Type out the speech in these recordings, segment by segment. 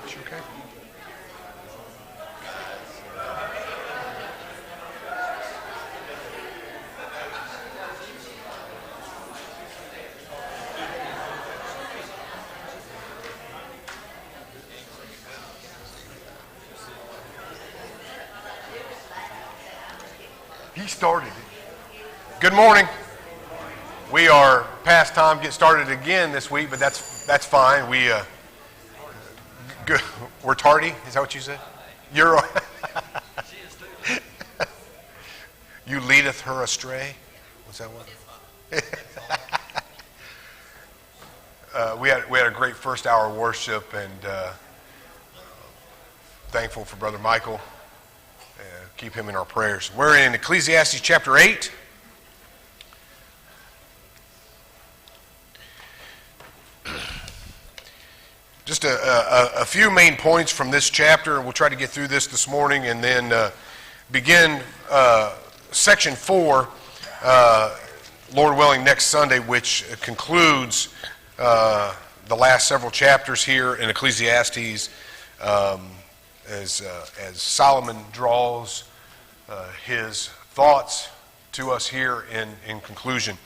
Rich, you okay? He started it. Good morning. We are past time, get started again this week, but that's fine. We're tardy. Is that what you said? You're. You leadeth her astray. Was that one? We had a great first hour worship, and thankful for Brother Michael. Keep him in our prayers. We're in Ecclesiastes chapter 8. Just a few main points from this chapter. We'll try to get through this morning and then begin section 4, Lord willing, next Sunday, which concludes the last several chapters here in Ecclesiastes as Solomon draws his thoughts to us here in conclusion.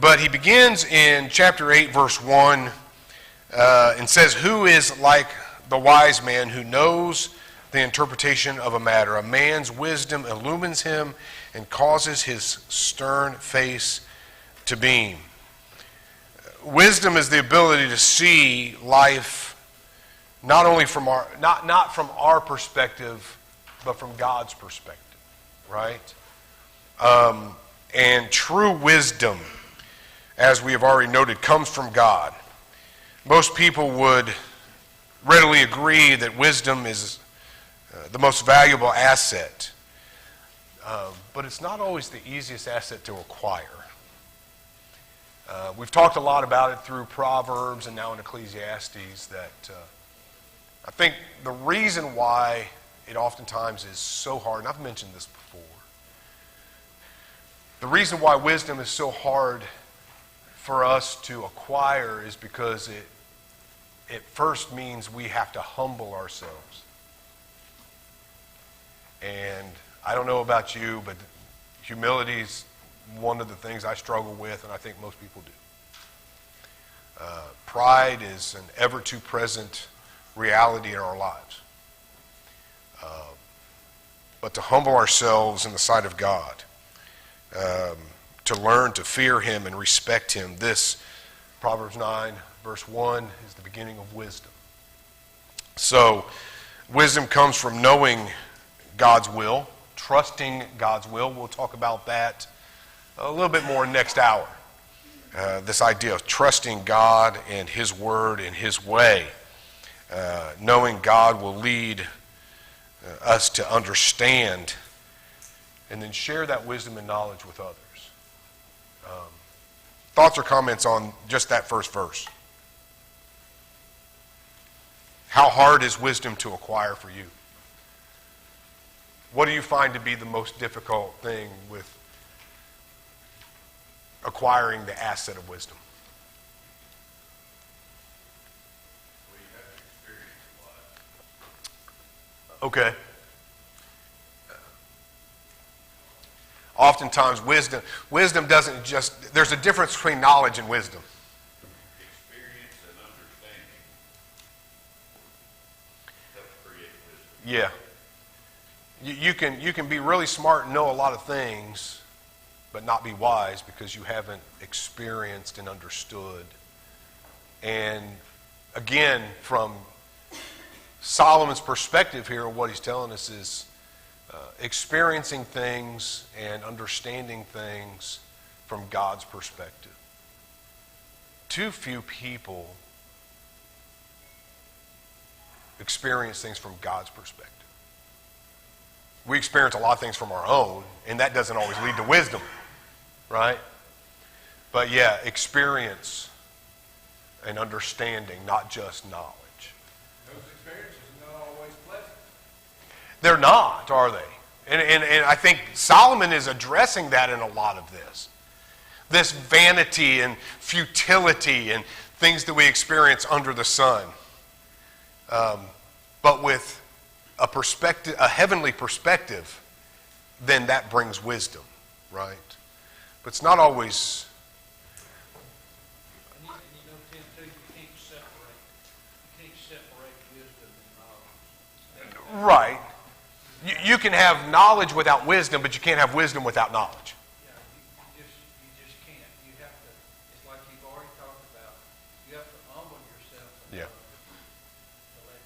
But he begins in chapter 8, verse 1, and says, "Who is like the wise man who knows the interpretation of a matter? A man's wisdom illumines him and causes his stern face to beam." Wisdom is the ability to see life not only from not from our perspective, but from God's perspective, right? And true wisdom, as we have already noted, comes from God. Most people would readily agree that wisdom is the most valuable asset, but it's not always the easiest asset to acquire. We've talked a lot about it through Proverbs and now in Ecclesiastes that I think the reason why it oftentimes is so hard, and I've mentioned this before, the reason why wisdom is so hard for us to acquire is because it first means we have to humble ourselves. And I don't know about you, but humility is one of the things I struggle with, and I think most people do. Pride is an ever too present reality in our lives. But to humble ourselves in the sight of God, to learn to fear Him and respect Him, this, Proverbs 9, verse 1, is the beginning of wisdom. So, wisdom comes from knowing God's will, trusting God's will. We'll talk about that a little bit more next hour. This idea of trusting God and His Word and His way. Knowing God will lead us to understand and then share that wisdom and knowledge with others. Thoughts or comments on just that first verse? How hard is wisdom to acquire for you? What do you find to be the most difficult thing with acquiring the asset of wisdom? Well, you have to experience a lot. Okay. Oftentimes wisdom doesn't just, there's a difference between knowledge and wisdom. Experience and understanding help create wisdom. Yeah. You can be really smart and know a lot of things, but not be wise because you haven't experienced and understood. And again, from Solomon's perspective here, what he's telling us is experiencing things and understanding things from God's perspective. Too few people experience things from God's perspective. We experience a lot of things from our own, and that doesn't always lead to wisdom, right? But yeah, experience and understanding, not just knowledge. Those experiences are not always pleasant. They're not, are they? And I think Solomon is addressing that in a lot of this. This vanity and futility and things that we experience under the sun. But with a heavenly perspective, then that brings wisdom, right? But it's not always. And you know, Tim, too, you can't separate wisdom and knowledge. Right. You can have knowledge without wisdom, but you can't have wisdom without knowledge. Yeah, you just can't. You have to, it's like you've already talked about, you have to humble yourself enough to let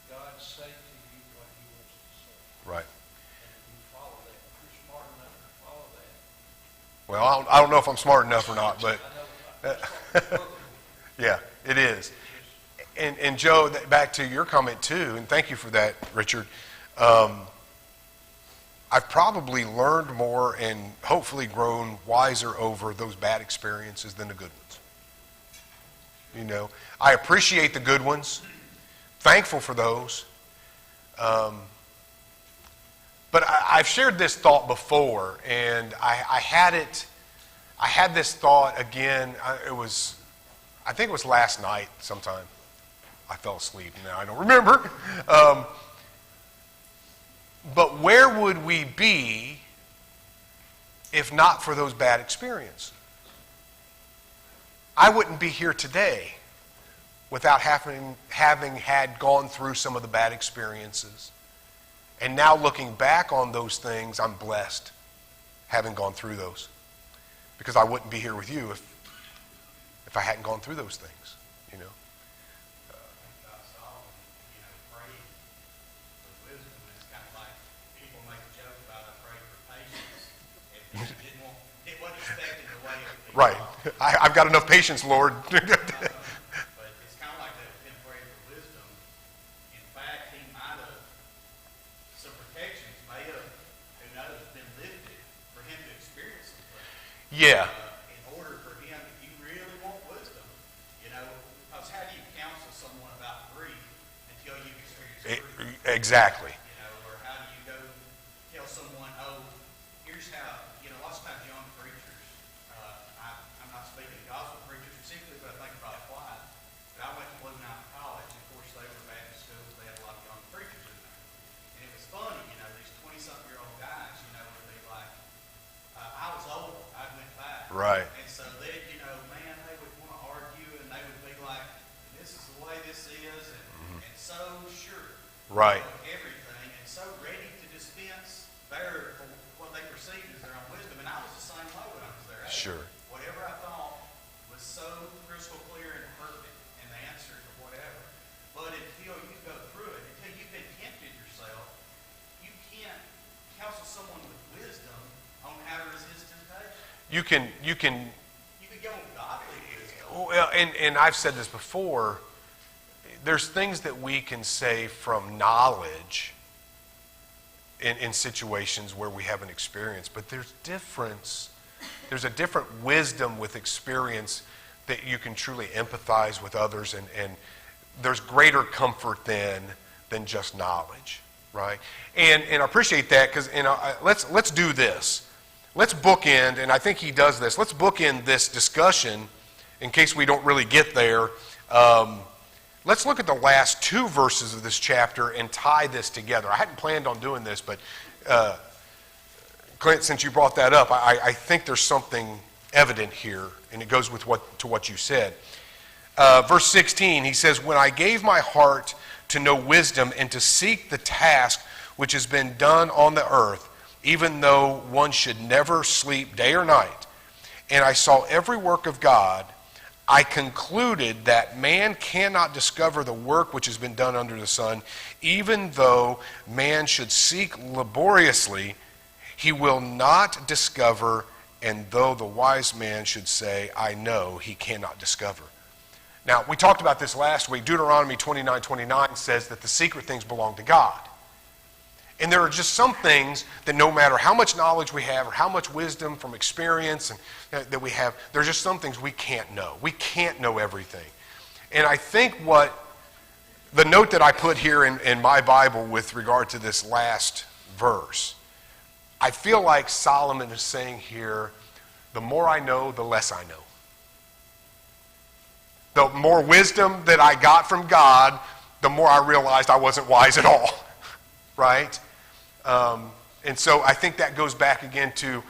God say to you what he wants to say. Right. And you follow that. If you're smart enough to follow that. Well, I don't know if I'm smart enough or not, but yeah, it is. And Joe, back to your comment too, and thank you for that, Richard. I've probably learned more and hopefully grown wiser over those bad experiences than the good ones. You know, I appreciate the good ones, thankful for those. But I've shared this thought before, and I had this thought again. I think it was last night sometime. I fell asleep. Now I don't remember. But where would we be if not for those bad experiences? I wouldn't be here today without having had gone through some of the bad experiences. And now looking back on those things, I'm blessed having gone through those. Because I wouldn't be here with you if I hadn't gone through those things, you know. Right. I've got enough patience, Lord. But it's kind of like that him praying for wisdom. In fact, he might have, some protections may have, who knows, been lifted for him to experience some things. Yeah. In order for him, if you really want wisdom, you know, because how do you counsel someone about grief until you've experienced grief? Exactly. You know, or how do you go tell someone, oh, here's how, you know, lots of times young preachers, I'm not speaking to gospel preachers specifically, but I think about apply. But I went to Blue Mountain College, and of course they were Baptist schools, they had a lot of young preachers in there. And it was funny, you know, these 20-something-year-old guys, you know, would be like, I was old, I went back. Right. And so they, you know, man, they would want to argue, and they would be like, this is the way this is, and so sure. Right. Of everything, and so ready to dispense their, what they perceived as their own wisdom. And I was the same way when I was there. Sure. Whatever I thought was so crystal clear and perfect, and the answer to whatever. But until you go through it, until you've been tempted yourself, you can't counsel someone with wisdom on how to resist temptation. You can You could go with godly wisdom. well, and I've said this before, there's things that we can say from knowledge in situations where we haven't experienced, but there's a different wisdom with experience that you can truly empathize with others, and there's greater comfort than just knowledge, right? And I appreciate that, because let's do this. Let's bookend, and I think he does this. Let's bookend this discussion in case we don't really get there. Let's look at the last two verses of this chapter and tie this together. I hadn't planned on doing this, but Clint, since you brought that up, I think there's something evident here, and it goes with what you said. Verse 16, he says, "When I gave my heart to know wisdom and to seek the task which has been done on the earth, even though one should never sleep day or night, and I saw every work of God, I concluded that man cannot discover the work which has been done under the sun. Even though man should seek laboriously, he will not discover, and though the wise man should say, I know, he cannot discover." Now, we talked about this last week. Deuteronomy 29:29 says that the secret things belong to God. And there are just some things that no matter how much knowledge we have or how much wisdom from experience that we have, there are just some things we can't know. We can't know everything. And I think what the note that I put here in my Bible with regard to this last verse, I feel like Solomon is saying here, the more I know, the less I know. The more wisdom that I got from God, the more I realized I wasn't wise at all, right? And so I think that goes back again to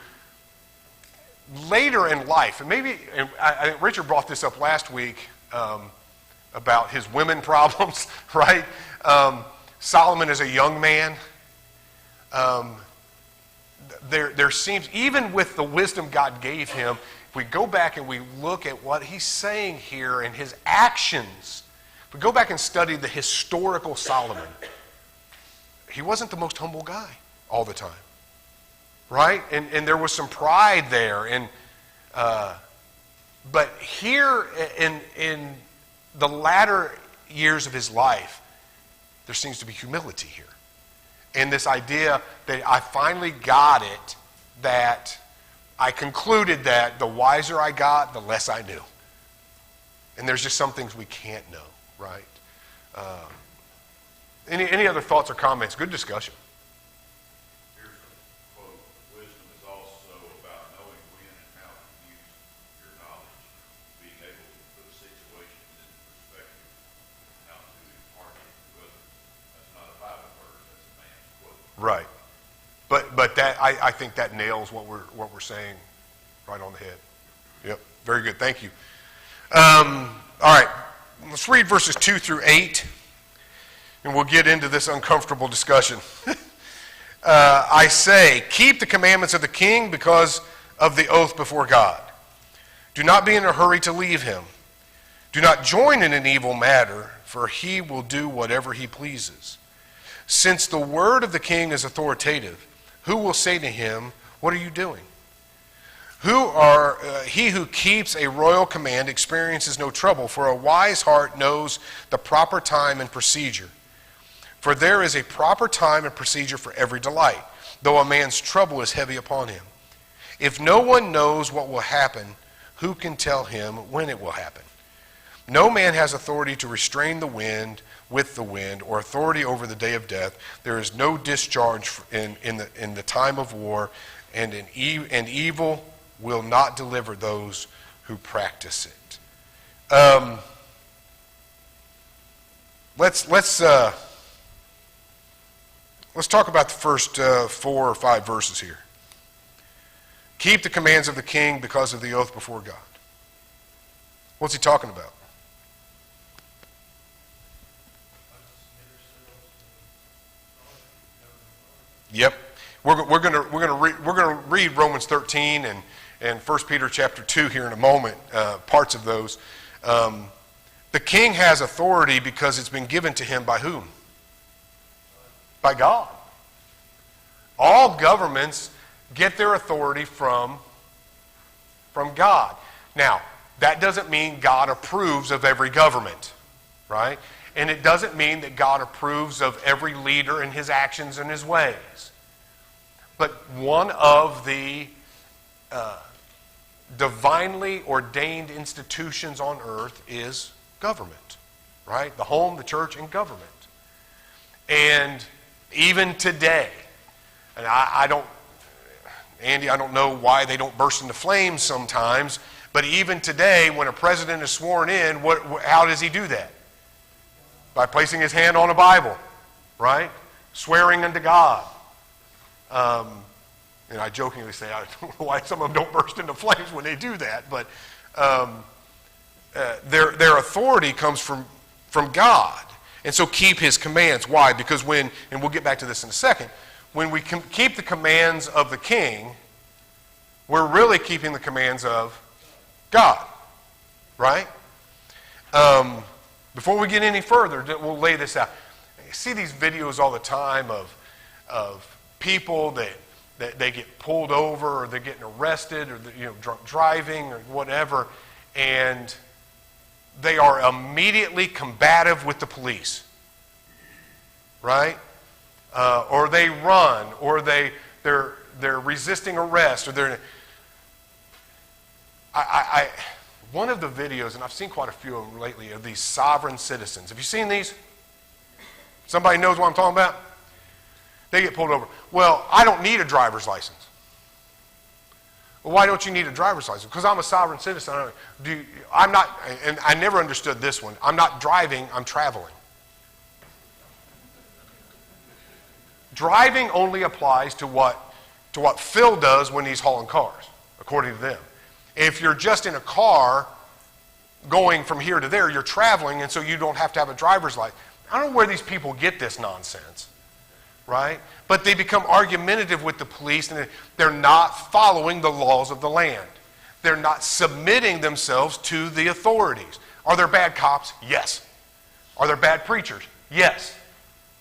later in life. And maybe, I think Richard brought this up last week about his women problems, right? Solomon is a young man. There seems, even with the wisdom God gave him, if we go back and we look at what he's saying here and his actions, if we go back and study the historical Solomon, he wasn't the most humble guy all the time, right? And there was some pride there. And but here in the latter years of his life, there seems to be humility here. And this idea that I finally got it, that I concluded that the wiser I got, the less I knew. And there's just some things we can't know, right? Any other thoughts or comments? Good discussion. Here's a quote: wisdom is also about knowing when and how to use your knowledge, being able to put situations in perspective, and how to impart it to others. That's not a Bible verse, that's a man's quote. Right. But that I think that nails what we're saying right on the head. Yep. Very good. Thank you. All right. Let's read verses 2 through 8, and we'll get into this uncomfortable discussion. I say, keep the commandments of the king because of the oath before God. Do not be in a hurry to leave him. Do not join in an evil matter, for he will do whatever he pleases. Since the word of the king is authoritative, who will say to him, what are you doing? He who keeps a royal command experiences no trouble, for a wise heart knows the proper time and procedure. For there is a proper time and procedure for every delight, though a man's trouble is heavy upon him. If no one knows what will happen, who can tell him when it will happen? No man has authority to restrain the wind with the wind, or authority over the day of death. There is no discharge in the time of war, and evil will not deliver those who practice it. Let's talk about the first 4 or 5 verses here. Keep the commands of the king because of the oath before God. What's he talking about? Yep, we're going to read Romans 13 and 1 Peter chapter 2 here in a moment, parts of those. The king has authority because it's been given to him by whom? By God. All governments get their authority from God. Now, that doesn't mean God approves of every government, right? And it doesn't mean that God approves of every leader and his actions and his ways. But one of the divinely ordained institutions on earth is government, right? The home, the church, and government. And even today, and I don't know why they don't burst into flames sometimes, but even today, when a president is sworn in, how does he do that? By placing his hand on a Bible, right? Swearing unto God. And I jokingly say, I don't know why some of them don't burst into flames when they do that, but their authority comes from God. And so keep his commands. Why? Because and we'll get back to this in a second, when we keep the commands of the king, we're really keeping the commands of God, right? Before we get any further, we'll lay this out. You see these videos all the time of people that they get pulled over, or they're getting arrested, or drunk driving, or whatever, and they are immediately combative with the police, right? Or they run, or they're resisting arrest, or they're. One of the videos, and I've seen quite a few of them lately, are these sovereign citizens. Have you seen these? Somebody knows what I'm talking about? They get pulled over. Well, I don't need a driver's license. Well, why don't you need a driver's license? Because I'm a sovereign citizen. I'm not, and I never understood this one. I'm not driving, I'm traveling. Driving only applies to what Phil does when he's hauling cars, according to them. If you're just in a car going from here to there, you're traveling, and so you don't have to have a driver's license. I don't know where these people get this nonsense, right? But they become argumentative with the police, and they're not following the laws of the land. They're not submitting themselves to the authorities. Are there bad cops? Yes. Are there bad preachers? Yes.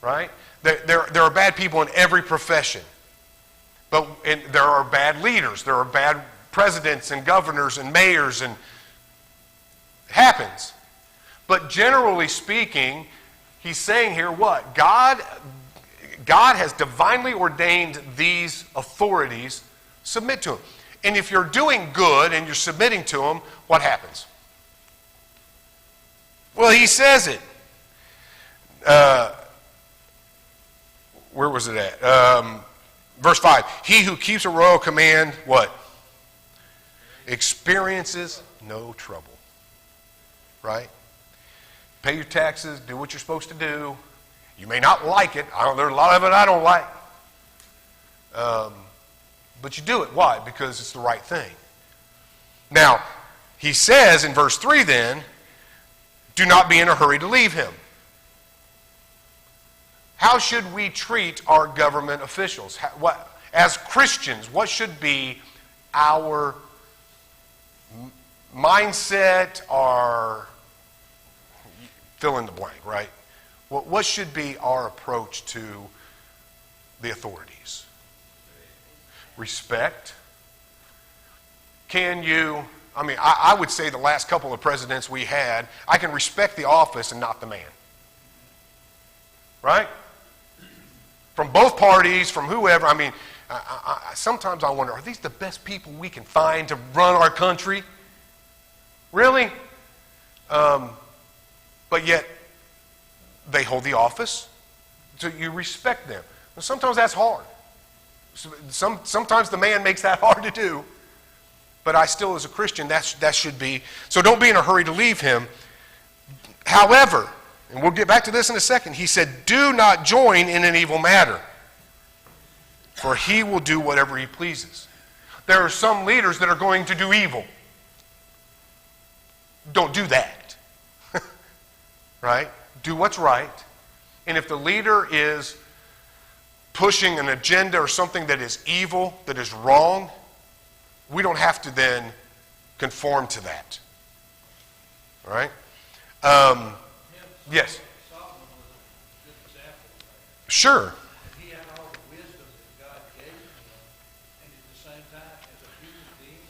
Right? There are bad people in every profession. But there are bad leaders. There are bad presidents and governors and mayors, and it happens. But generally speaking, he's saying here what? God has divinely ordained these authorities. Submit to him. And if you're doing good and you're submitting to him, what happens? Well, he says it. Where was it at? Verse 5. He who keeps a royal command, what? Experiences no trouble. Right? Pay your taxes, do what you're supposed to do. You may not like it. There's a lot of it I don't like. But you do it. Why? Because it's the right thing. Now, he says in verse 3 then, do not be in a hurry to leave him. How should we treat our government officials? As Christians, what should be our mindset, our fill in the blank, right? What should be our approach to the authorities? Respect. Can you, I would say the last couple of presidents we had, I can respect the office and not the man. Right? From both parties, from whoever. Sometimes I wonder, are these the best people we can find to run our country? Really? But yet, they hold the office, so you respect them. Well, sometimes that's hard. Sometimes the man makes that hard to do. But I still, as a Christian, that should be. So don't be in a hurry to leave him. However, and we'll get back to this in a second, he said, do not join in an evil matter, for he will do whatever he pleases. There are some leaders that are going to do evil. Don't do that. Right? Do what's right. And if the leader is pushing an agenda or something that is evil, that is wrong, we don't have to then conform to that. All right? Yes. Solomon was a good example of that. Sure. He had all the wisdom that God gave him, and at the same time, as a human being,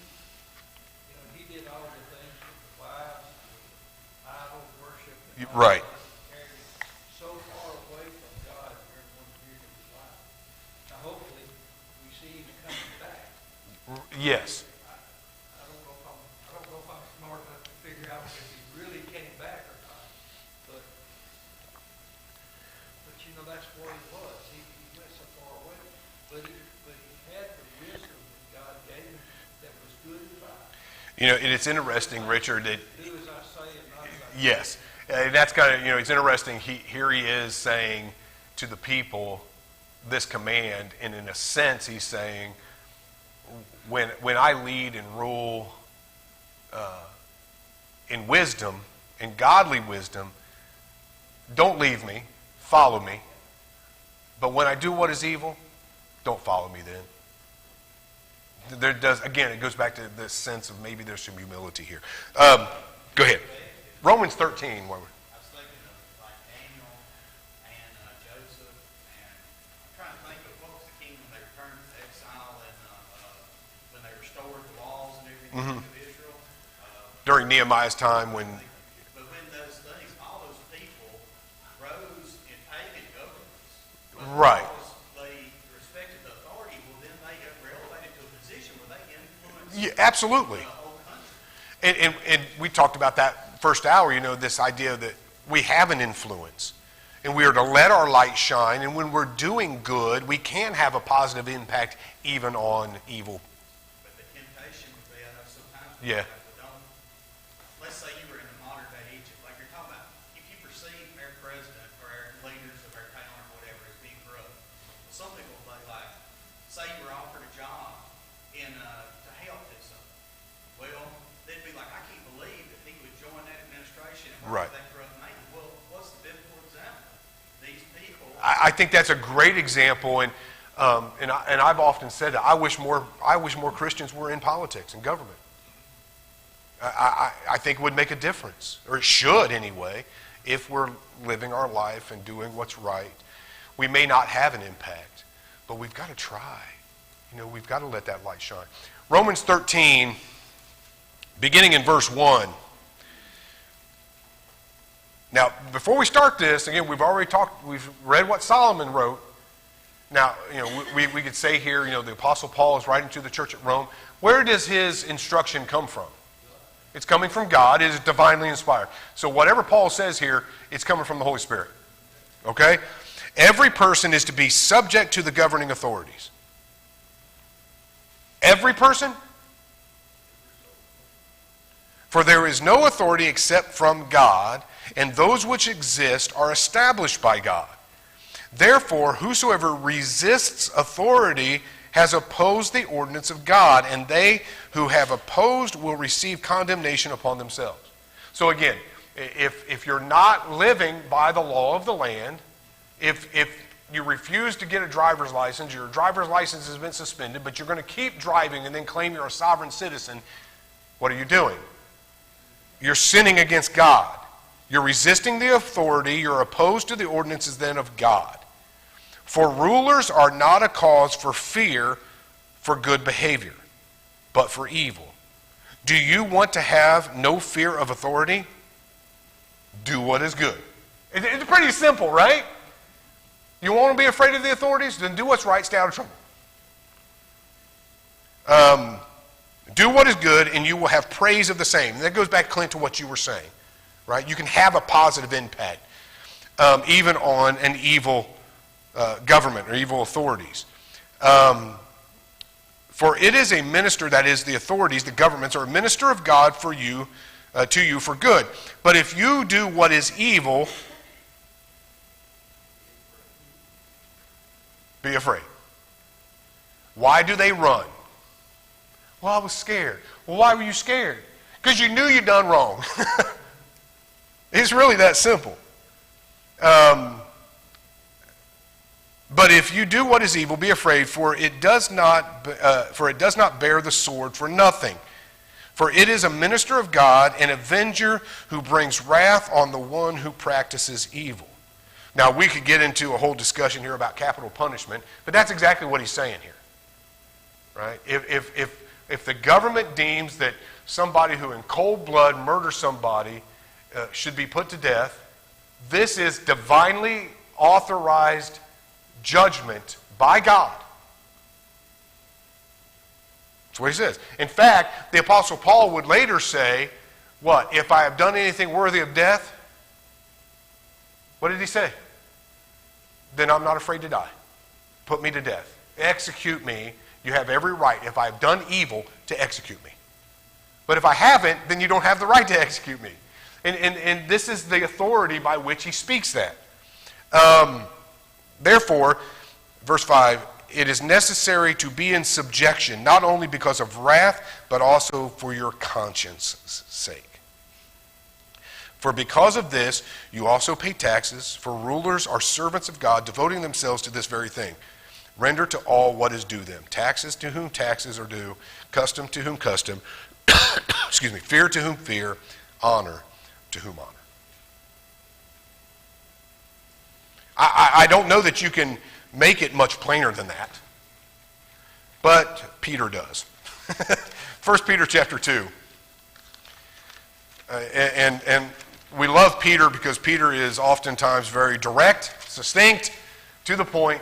he did all the things with the wives, with idol worship, and all Right. that, carried him so far away from God during one period of his life. Now, hopefully, we see him coming back. Yes. I don't know if I'm smart enough to figure out if he really came back or not, but that's where he was. He went so far away, but he had the wisdom that God gave him that was good advice. And it's interesting, Richard, that Do as I say and not as I do. yes, that's kind of, it's interesting. Here he is saying to the people this command, and in a sense, he's saying, when I lead and rule in wisdom, in godly wisdom, don't leave me, follow me. But when I do what is evil, don't follow me then. Again, it goes back to this sense of maybe there's some humility here. Go ahead. Romans 13. I was thinking of like Daniel and Joseph, and I'm trying to think of what was the kingdom they returned to exile and when they restored the walls and everything of Israel. During Nehemiah's time when... But when those things, all those people rose in pagan governments. Right. Because they respected the authority, well then they got elevated to a position where they influenced Yeah, absolutely. the whole country. And we talked about that first hour, this idea that we have an influence. And we are to let our light shine. And when we're doing good, we can have a positive impact even on evil. But the temptation would be, I know sometimes Yeah. let's say you were in the modern day Egypt, like you're talking about, if you perceive our president or our leaders of our town or whatever as being corrupt, I think that's a great example, and I've often said that I wish more Christians were in politics and government. I think it would make a difference, or it should anyway, if we're living our life and doing what's right. We may not have an impact, but we've got to try. We've got to let that light shine. Romans 13, beginning in verse 1. Now, before we start this, again, we've read what Solomon wrote. Now, we could say here, the Apostle Paul is writing to the church at Rome. Where does his instruction come from? It's coming from God. It is divinely inspired. So whatever Paul says here, it's coming from the Holy Spirit. Okay? Every person is to be subject to the governing authorities. Every person? For there is no authority except from God, and those which exist are established by God. Therefore, whosoever resists authority has opposed the ordinance of God, and they who have opposed will receive condemnation upon themselves. So again, if you're not living by the law of the land, if you refuse to get a driver's license, your driver's license has been suspended, but you're going to keep driving and then claim you're a sovereign citizen, what are you doing? You're sinning against God. You're resisting the authority. You're opposed to the ordinances then of God. For rulers are not a cause for fear for good behavior, but for evil. Do you want to have no fear of authority? Do what is good. It's pretty simple, right? You want to be afraid of the authorities? Then do what's right, stay out of trouble. Do what is good, and you will have praise of the same. And that goes back, Clint, to what you were saying, right? You can have a positive impact, even on an evil government or evil authorities. For it is a minister, that is the authorities, the governments, are a minister of God for you, to you for good. But if you do what is evil, be afraid. Why do they run? Well, I was scared. Well, why were you scared? Because you knew you'd done wrong. It's really that simple. But if you do what is evil, be afraid, for it does not bear the sword for nothing. For it is a minister of God, an avenger who brings wrath on the one who practices evil. Now, we could get into a whole discussion here about capital punishment, but that's exactly what he's saying here. Right? If the government deems that somebody who in cold blood murders somebody should be put to death, this is divinely authorized judgment by God. That's what he says. In fact, the Apostle Paul would later say, what? If I have done anything worthy of death, what did he say? Then I'm not afraid to die. Put me to death. Execute me. You have every right, if I have done evil, to execute me. But if I haven't, then you don't have the right to execute me. And this is the authority by which he speaks that. Therefore, verse 5, it is necessary to be in subjection, not only because of wrath, but also for your conscience's sake. For because of this, you also pay taxes, for rulers are servants of God, devoting themselves to this very thing. Render to all what is due them. Taxes to whom taxes are due, custom to whom custom, fear to whom fear, honor to whom honor. I don't know that you can make it much plainer than that, but Peter does. 1 Peter chapter 2. And we love Peter because Peter is oftentimes very direct, succinct, to the point.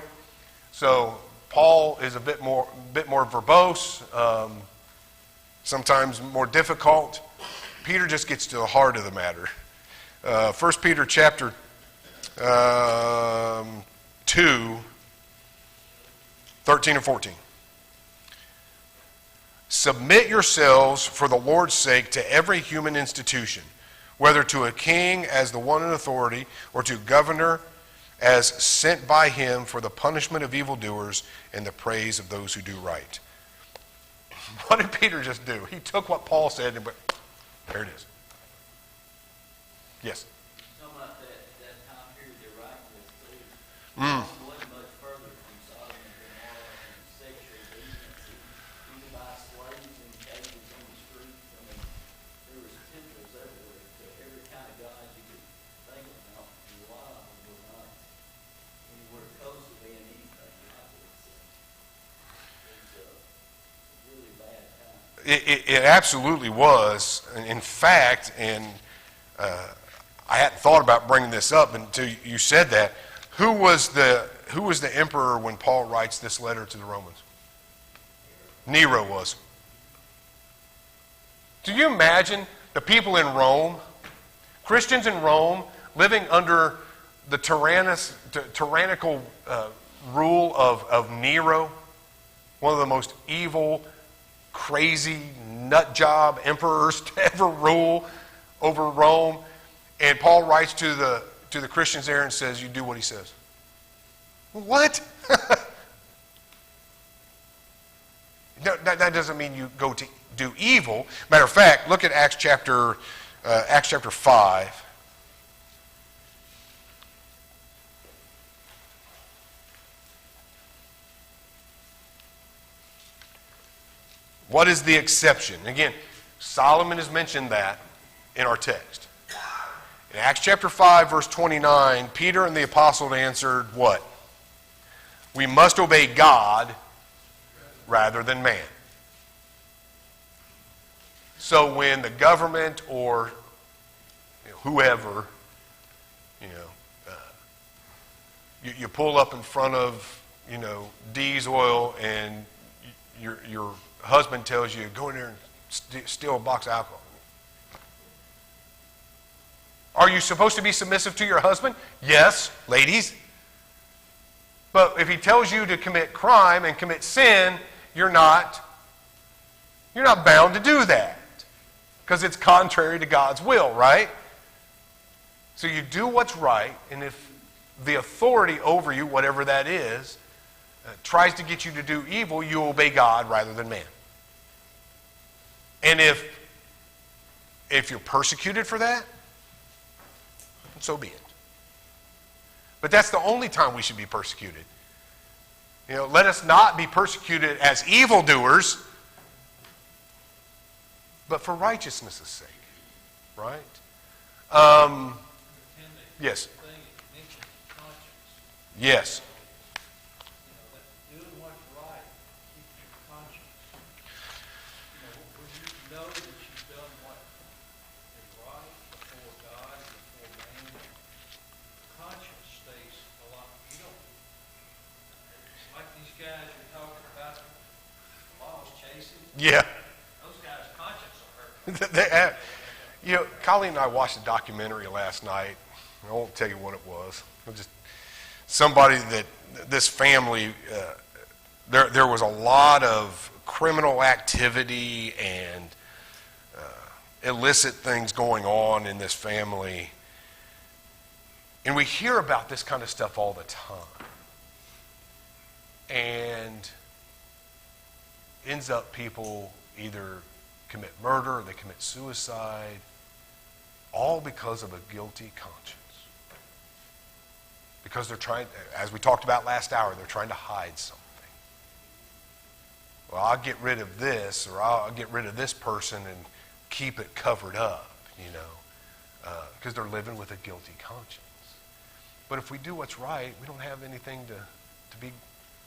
So Paul is a bit more verbose, sometimes more difficult. Peter just gets to the heart of the matter. 1 Peter chapter 2, 13 and 14. Submit yourselves for the Lord's sake to every human institution, whether to a king as the one in authority, or to governor as sent by him for the punishment of evildoers and the praise of those who do right. What did Peter just do? He took what Paul said and went, there it is. Yes? Talking about that time period they're writing this too. Mm. Went much further from Sodom and Gomorrah and sexual decency. You could buy slaves in cages on the streets. I mean, there was temples everywhere to every kind of god you could think about. And a lot of them were not anywhere close to being anything like it. So it was a really bad time. It absolutely was. In fact, and I hadn't thought about bringing this up until you said that. Who was the emperor when Paul writes this letter to the Romans? Nero was. Do you imagine the people in Rome, Christians in Rome, living under the tyrannical rule of Nero, one of the most evil, crazy, nut job emperors to ever rule over Rome? And Paul writes to the Christians there and says, you do what he says. What? That doesn't mean you go to do evil. Matter of fact, look at Acts chapter 5. What is the exception? Again, Solomon has mentioned that in our text. In Acts chapter 5, verse 29, Peter and the apostles answered what? We must obey God rather than man. So when the government or whoever, you pull up in front of, D's Oil and your husband tells you, go in there and steal a box of alcohol. Are you supposed to be submissive to your husband? Yes, ladies. But if he tells you to commit crime and commit sin, you're not bound to do that. Because it's contrary to God's will, right? So you do what's right, and if the authority over you, whatever that is, tries to get you to do evil, you obey God rather than man. And if you're persecuted for that, so be it. But that's the only time we should be persecuted. Let us not be persecuted as evildoers, but for righteousness' sake. Right? Yes. Yes. Doing what's right keeps your conscience. When you know that you've done what is right before God and before man, conscience stays a lot. It's like these guys you're talking about, the law's chasing. Yeah. Those guys' conscience are hurt. Colleen and I watched a documentary last night. I won't tell you what it was. Somebody that this family, there was a lot of criminal activity and illicit things going on in this family. And we hear about this kind of stuff all the time. And ends up people either commit murder or they commit suicide, all because of a guilty conscience. Because they're trying, as we talked about last hour, they're trying to hide something. Well, I'll get rid of this, or I'll get rid of this person and keep it covered up, because they're living with a guilty conscience. But if we do what's right, we don't have anything to be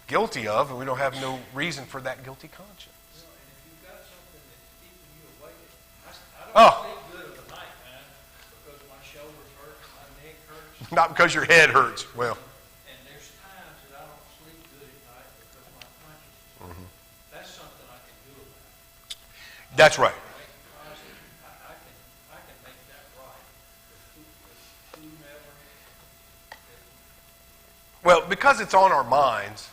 guilty of, and we don't have no reason for that guilty conscience. And if you've got something that's keeping you awake, I don't sleep good at the night, man, because my shoulders hurt, my neck hurts. Not because your head hurts. Well, And there's times that I don't sleep good at night because my conscience is hurt. That's something I can do about it. that's right. I can make that right with whomever. Well, because it's on our minds,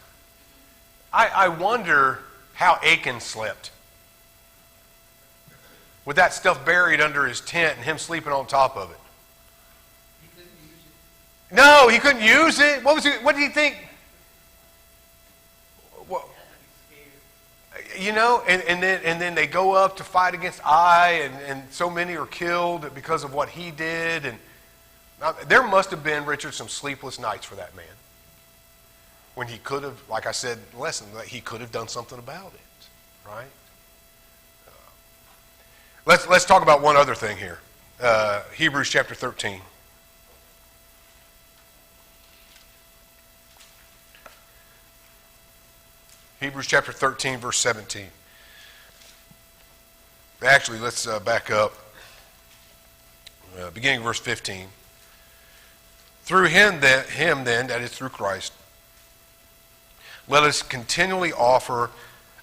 I wonder how Achan slept. With that stuff buried under his tent and him sleeping on top of it. He couldn't use it. No, he couldn't use it. What did he think? Well, and then they go up to fight against Ai, and so many are killed because of what he did. And there must have been, Richard, some sleepless nights for that man. when he could have, like I said in the lesson, that he could have done something about it, right? Let's talk about one other thing here. Hebrews chapter 13. Hebrews chapter 13, verse 17. Actually, let's back up. Beginning of verse 15. Through him then, that is through Christ, let us continually offer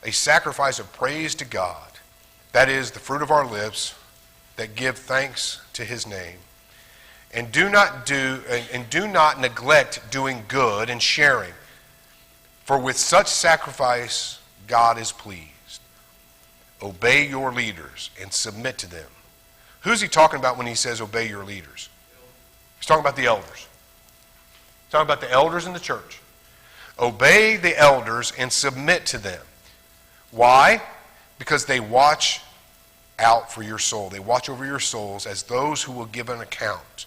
a sacrifice of praise to God, that is the fruit of our lips, that give thanks to his name. And do not neglect doing good and sharing, for with such sacrifice God is pleased. Obey your leaders and submit to them. Who's he talking about when he says obey your leaders? He's talking about the elders. He's talking about the elders in the church. Obey the elders and submit to them. Why? Because they watch out for your soul. They watch over your souls as those who will give an account.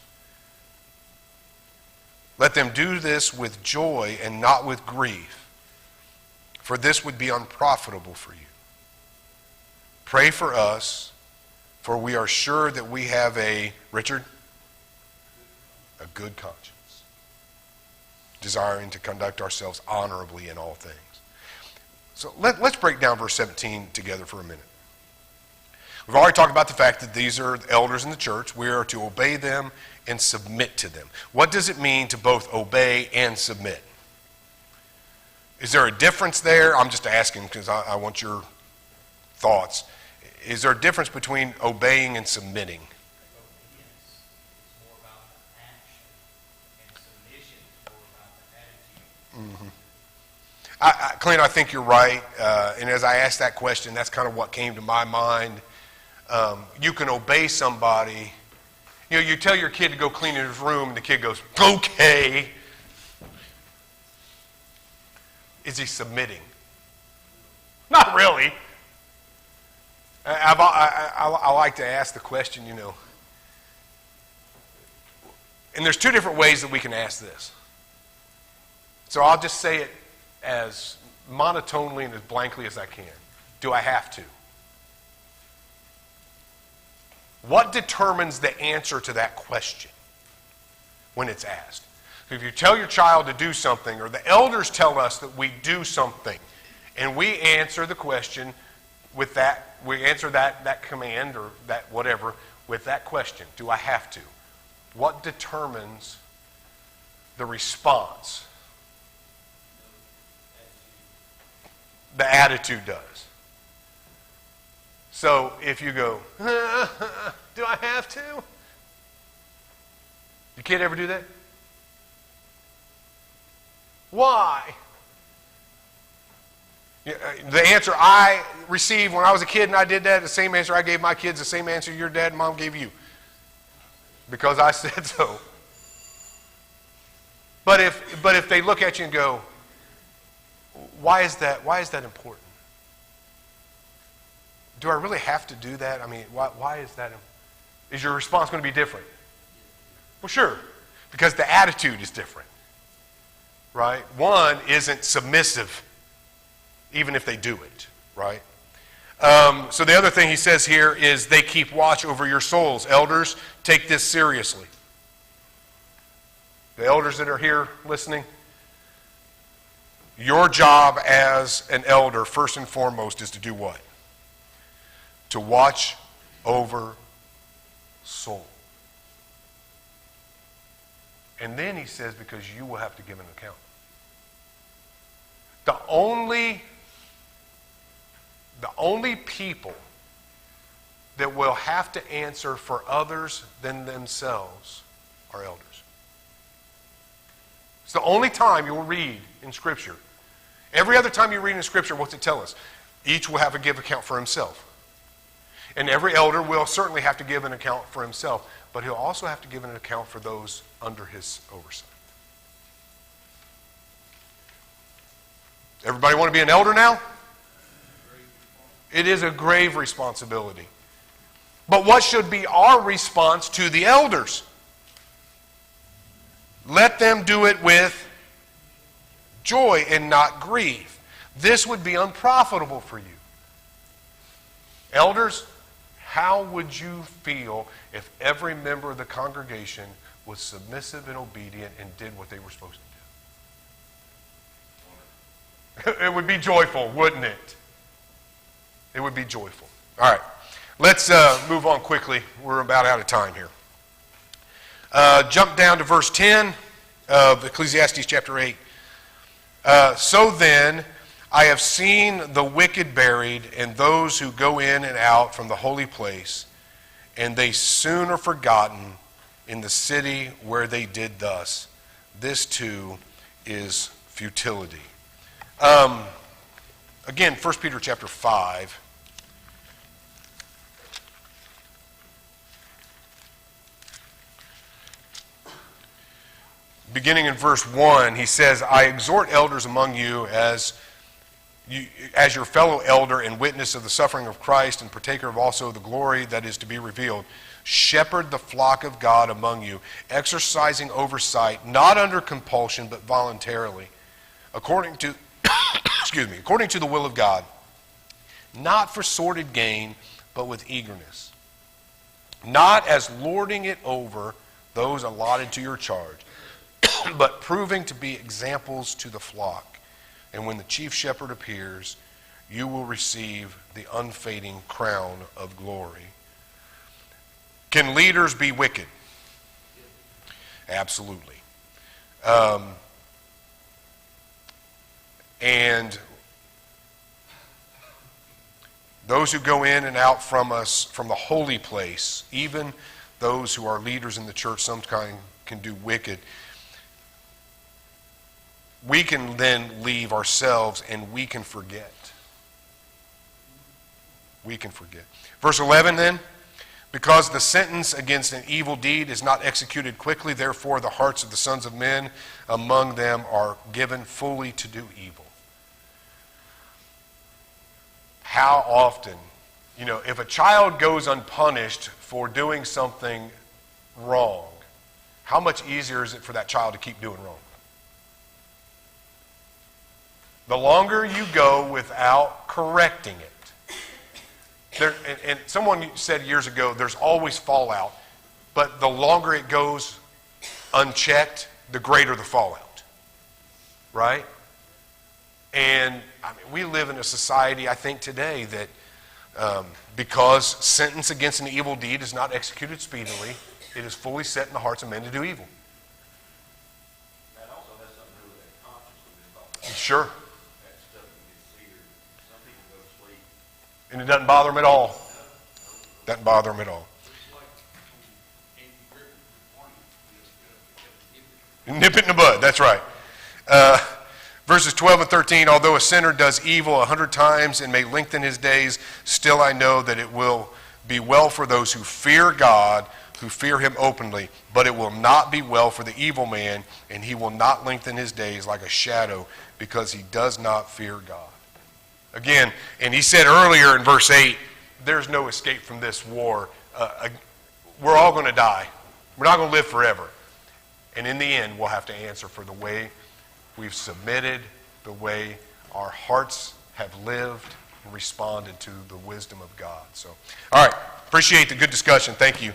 Let them do this with joy and not with grief, for this would be unprofitable for you. Pray for us, for we are sure that we have a good conscience, desiring to conduct ourselves honorably in all things. So let's break down verse 17 together for a minute. We've already talked about the fact that these are elders in the church. We are to obey them and submit to them. What does it mean to both obey and submit? Is there a difference there? I'm just asking because I want your thoughts. Is there a difference between obeying and submitting? Obedience is more about the action, and submission is more about the attitude. Clint, I think you're right. And as I asked that question, that's kind of what came to my mind. You can obey somebody. You know, you tell your kid to go clean his room, and the kid goes, okay. Is he submitting? Not really. I like to ask the question, you know. And there's two different ways that we can ask this. So I'll just say it as monotonely and as blankly as I can. Do I have to? What determines the answer to that question when it's asked? If you tell your child to do something, or the elders tell us that we do something, and we answer the question with that, we answer that command or that whatever with that question, do I have to? What determines the response? The attitude does. So if you go, do I have to? Your kid ever do that? Why? The answer I received when I was a kid and I did that, the same answer I gave my kids, the same answer your dad and mom gave you. Because I said so. But if they look at you and go, why is that important? Do I really have to do that? I mean, why is that? Is your response going to be different? Well, sure, because the attitude is different, right? One isn't submissive, even if they do it, right? So the other thing he says here is they keep watch over your souls. Elders, take this seriously. The elders that are here listening, your job as an elder, first and foremost, is to do what? To watch over soul. And then he says, because you will have to give an account. The only people that will have to answer for others than themselves are elders. It's the only time you'll read in Scripture. Every other time you read in Scripture, what's it tell us? Each will have to give account for himself. And every elder will certainly have to give an account for himself, but he'll also have to give an account for those under his oversight. Everybody want to be an elder now? It is a grave responsibility. But what should be our response to the elders? Let them do it with joy and not grief. This would be unprofitable for you. Elders, how would you feel if every member of the congregation was submissive and obedient and did what they were supposed to do? It would be joyful, wouldn't it? It would be joyful. All right, let's move on quickly. We're about out of time here. Jump down to verse 10 of Ecclesiastes chapter 8. So then, I have seen the wicked buried, and those who go in and out from the holy place, and they soon are forgotten in the city where they did thus. This too is futility. Again, 1 Peter chapter 5. Beginning in verse 1, he says, I exhort elders among you as your fellow elder and witness of the suffering of Christ and partaker of also the glory that is to be revealed. Shepherd the flock of God among you, exercising oversight, not under compulsion, but voluntarily, according to according to the will of God, not for sordid gain, but with eagerness, not as lording it over those allotted to your charge, but proving to be examples to the flock. And when the chief shepherd appears, you will receive the unfading crown of glory. Can leaders be wicked? Absolutely. And those who go in and out from us, from the holy place, even those who are leaders in the church sometimes can do wicked. We can then leave ourselves and we can forget. We can forget. Verse 11 then, because the sentence against an evil deed is not executed quickly, therefore the hearts of the sons of men among them are given fully to do evil. How often, if a child goes unpunished for doing something wrong, how much easier is it for that child to keep doing wrong? The longer you go without correcting it. And someone said years ago, there's always fallout, but the longer it goes unchecked, the greater the fallout. Right? And we live in a society, I think, today that because sentence against an evil deed is not executed speedily, it is fully set in the hearts of men to do evil. That also has something to do with that conscience we've been talking about. Sure. That stuff can get seared. Some people go to sleep. And it doesn't bother them at all. Doesn't bother them at all. Nip it in the bud, that's right. Verses 12 and 13, although a sinner does evil 100 times and may lengthen his days, still I know that it will be well for those who fear God, who fear him openly, but it will not be well for the evil man, and he will not lengthen his days like a shadow, because he does not fear God. Again, and he said earlier in verse 8, there's no escape from this war. We're all going to die. We're not going to live forever. And in the end, we'll have to answer for the way we've submitted, the way our hearts have lived and responded to the wisdom of God. So, all right. Appreciate the good discussion. Thank you.